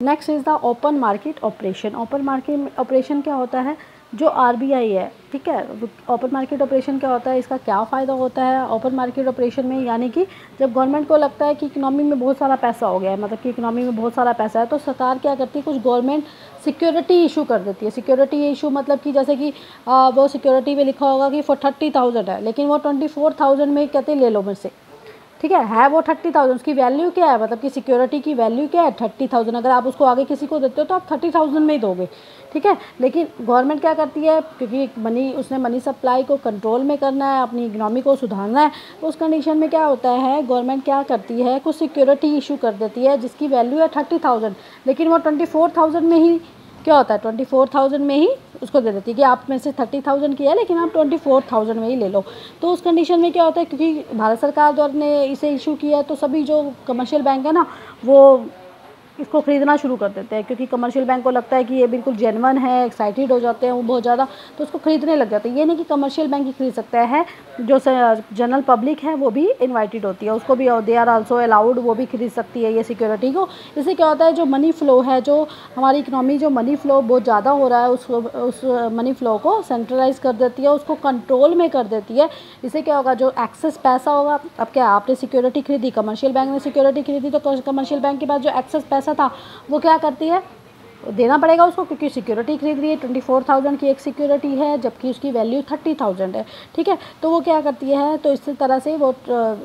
Next is the open market operation. Open market operation क्या होता है, जो आरबीआई है, ठीक है, ओपन मार्केट ऑपरेशन क्या होता है, इसका क्या फ़ायदा होता है ओपन मार्केट ऑपरेशन में, यानी कि जब गवर्नमेंट को लगता है कि इकोनॉमी में बहुत सारा पैसा हो गया है, मतलब कि इकोनॉमी में बहुत सारा पैसा है, तो सरकार क्या करती है, कुछ गवर्नमेंट सिक्योरिटी इशू कर देती है। सिक्योरिटी इशू मतलब कि जैसे कि वो सिक्योरिटी में लिखा होगा कि फॉर 30,000 है, लेकिन वो 24,000 में कहते ले लो मुझसे, ठीक है वो 30,000, उसकी वैल्यू क्या है, मतलब कि सिक्योरिटी की वैल्यू क्या है 30,000, अगर आप उसको आगे किसी को देते हो तो आप 30,000 में ही दोगे, ठीक है। लेकिन गवर्नमेंट क्या करती है, क्योंकि उसने मनी सप्लाई को कंट्रोल में करना है, अपनी इकोनॉमी को सुधारना है, तो उस कंडीशन में क्या होता है, गवर्नमेंट क्या करती है, कुछ सिक्योरिटी इशू कर देती है जिसकी वैल्यू है 30,000, लेकिन वो 24,000 में ही क्या होता है, 24,000 में ही उसको दे देती है कि आप में से 30,000 की है, लेकिन आप 24,000 में ही ले लो। तो उस कंडीशन में क्या होता है, क्योंकि भारत सरकार द्वारा ने इसे इशू किया है, तो सभी जो कमर्शियल बैंक है ना, वो इसको ख़रीदना शुरू कर देते हैं, क्योंकि कमर्शियल बैंक को लगता है कि ये बिल्कुल जेन्युइन है, एक्साइटेड हो जाते हैं वो बहुत ज़्यादा, तो उसको ख़रीदने लग जाते हैं। ये नहीं कि कमर्शियल बैंक ही खरीद सकता है, जो जनरल पब्लिक है वो भी इनवाइटेड होती है, उसको भी दे आर आल्सो अलाउड, वो भी खरीद सकती है ये सिक्योरिटी को। इससे क्या होता है, जो मनी फ़्लो है, जो हमारी इकनॉमी, जो मनी फ़्लो बहुत ज़्यादा हो रहा है, उस मनी फ़्लो को सेंट्रलाइज कर देती है, उसको कंट्रोल में कर देती है। इससे क्या होगा, जो एक्सेस पैसा होगा, अब क्या आपने सिक्योरिटी खरीदी, कमर्शियल बैंक ने सिक्योरिटी खरीदी, तो कमर्शियल बैंक के पास जो एक्सेस पैसा था वो क्या करती है, देना पड़ेगा उसको, क्योंकि सिक्योरिटी खरीद रही है, 24,000 की एक सिक्योरिटी है, जबकि उसकी वैल्यू 30,000 है, ठीक है। तो वो क्या करती है, तो इस तरह से वो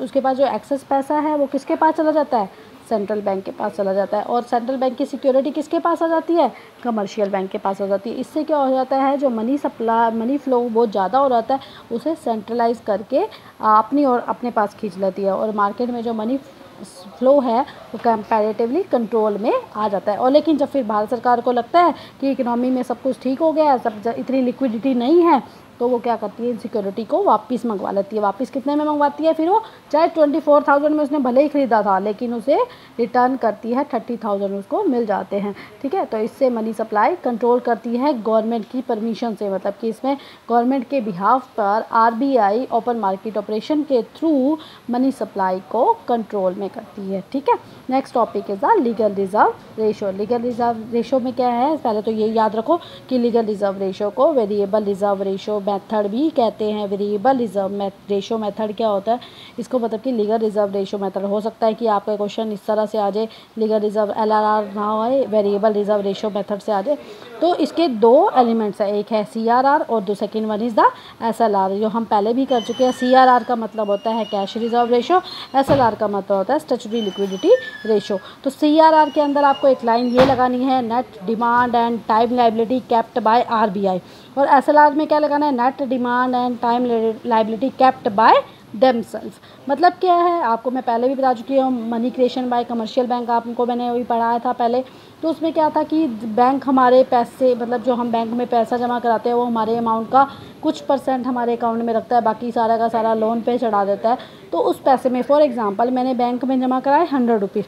उसके पास जो एक्सेस पैसा है वो किसके पास चला जाता है, सेंट्रल बैंक के पास चला जाता है, और सेंट्रल बैंक की सिक्योरिटी किसके पास आ जाती है, कमर्शियल बैंक के पास आ जाती है। इससे क्या हो जाता है, जो मनी सप्लाई, मनी फ़्लो बहुत ज़्यादा हो जाता है, उसे सेंट्रलाइज करके अपनी और अपने पास खींच लेती है, और मार्केट में जो मनी फ्लो है वो कंपैरेटिवली कंट्रोल में आ जाता है। और लेकिन जब फिर भारत सरकार को लगता है कि इकोनॉमी में सब कुछ ठीक हो गया है, सब इतनी लिक्विडिटी नहीं है, तो वो क्या करती है, इन सिक्योरिटी को वापस मंगवा लेती है। वापस कितने में मंगवाती है, फिर वो चाहे 24,000 में उसने भले ही ख़रीदा था, लेकिन उसे रिटर्न करती है, 30,000 उसको मिल जाते हैं, ठीक है। तो इससे मनी सप्लाई कंट्रोल करती है गवर्नमेंट की परमिशन से, मतलब कि इसमें गवर्नमेंट के बिहाफ पर आरबीआई ओपन मार्केट ऑपरेशन के थ्रू मनी सप्लाई को कंट्रोल में करती है, ठीक है। Next topic is the legal reserve ratio. Legal reserve ratio में क्या है, पहले तो ये याद रखो कि लीगल रिजर्व रेशो को वेरिएबल रिजर्व रेशो मेथड भी कहते हैं। वेरिएबल रिजर्व रेशो मेथड क्या होता है, इसको मतलब कि लीगल रिजर्व रेशो मेथड, हो सकता है कि आपका क्वेश्चन इस तरह से आ जाए, लीगल रिजर्व एलआरआर ना आए, वेरिएबल रिजर्व रेशो मेथड से आ जाए। तो इसके दो एलिमेंट्स है, एक है सीआरआर और second one is the SLR, जो हम पहले भी कर चुके हैं। सीआरआर का मतलब होता है कैश रिजर्व रेशो, एसएलआर का मतलब होता है स्टैट्यूटरी लिक्विडिटी रेशो। तो सीआरआर के अंदर आपको एक लाइन ये लगानी है, net demand and time liability kept by RBI, और एसएलआर में क्या लगाना है, net demand and time liability kept by themself. मतलब क्या है, आपको मैं पहले भी बता चुकी हूँ, money creation bye commercial bank आपको मैंने वही पढ़ाया था पहले। तो उसमें क्या था कि बैंक हमारे पैसे, मतलब जो हम बैंक में पैसा जमा कराते हैं वो हमारे अमाउंट का कुछ % हमारे अकाउंट में रखता है, बाकी सारा का सारा लोन पे चढ़ा देता है। तो उस पैसे में, फॉर एग्जांपल मैंने बैंक में जमा कराए 100 रुपीज़,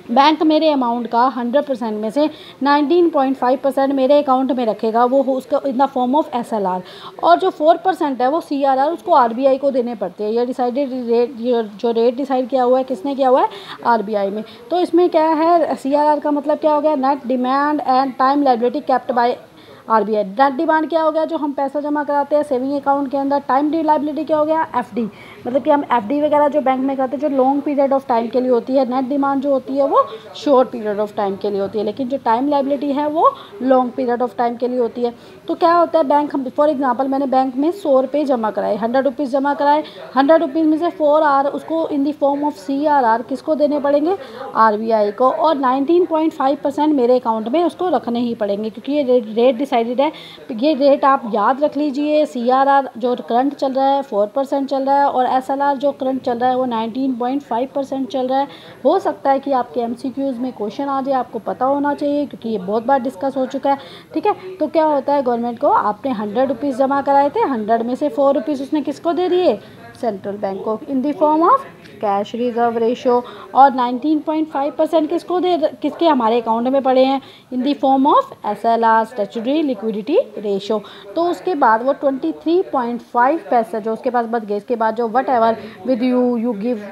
बैंक मेरे अमाउंट का 100% में से 19.5% मेरे अकाउंट में रखेगा, वो उसका in the form of SLR, और जो 4% है वो सीआरआर उसको आरबीआई को देने पड़ते हैं। ये डिसाइडेड रेट, जो रेट डिसाइड किया हुआ है किसने किया हुआ है, आरबीआई में। तो इसमें क्या है, सीआरआर का मतलब क्या हो गया, net demand and time liability kept by RBI. Net demand क्या हो गया, जो हम पैसा जमा कराते हैं सेविंग अकाउंट के अंदर। टाइम लायबिलिटी क्या हो गया, एफडी, मतलब कि हम एफडी वगैरह जो बैंक में करते हैं जो लॉन्ग पीरियड ऑफ टाइम के लिए होती है। नेट डिमांड जो होती है वो शॉर्ट पीरियड ऑफ टाइम के लिए होती है, लेकिन जो टाइम लायबिलिटी है वो लॉन्ग पीरियड ऑफ टाइम के लिए होती है। तो क्या होता है, बैंक हम, फॉर एग्जांपल मैंने बैंक में 100 रुपये जमा कराए, 100 रुपीज़ जमा कराए, 100 रुपीज़ में से 4 उसको इन दी फॉर्म ऑफ सीआरआर किसको देने पड़ेंगे, आरबीआई को, और 19.5% मेरे अकाउंट में उसको रखने ही पड़ेंगे, क्योंकि ये रेट डिसाइडेड है। ये रेट आप याद रख लीजिए, सीआरआर जो करंट चल रहा है 4% चल रहा है, और एसएलआर जो करंट चल रहा है वो 19.5% चल रहा है। हो सकता है कि आपके एमसीक्यूज़ में क्वेश्चन आ जाए, आपको पता होना चाहिए, क्योंकि ये बहुत बार डिस्कस हो चुका है, ठीक है। तो क्या होता है, गवर्नमेंट को आपने 100 रुपीज़ जमा कराए थे, 100 में से 4 रुपीज़ उसने किसको दे दिए, सेंट्रल बैंक को, in the form of cash reserve ratio, और 19.5% किसके हमारे अकाउंट में पड़े हैं, in the form of SLR statutory liquidity ratio. तो उसके बाद वो 23.5 पैसे जो उसके पास बच गए, इसके बाद जो what ever with you give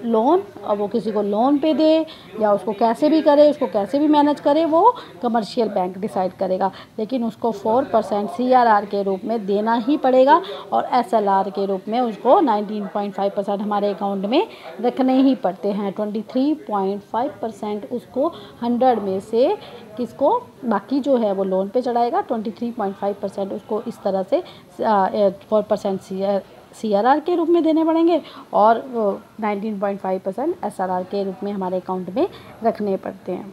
loan, और वो किसी को लोन पे दे या उसको कैसे भी करे, उसको कैसे भी मैनेज करे, वो कमर्शियल बैंक डिसाइड करेगा। लेकिन उसको 4% CRR के रूप में देना ही पड़ेगा और SLR के रूप में उसको 19.5% हमारे अकाउंट में रखने ही पड़ते हैं। 23.5% उसको 100 में से किसको, बाकी जो है वो लोन पे चढ़ाएगा। 23.5% उसको इस तरह से 4% CRR के रूप में देने पड़ेंगे और 19.5% SRR के रूप में हमारे अकाउंट में रखने पड़ते हैं।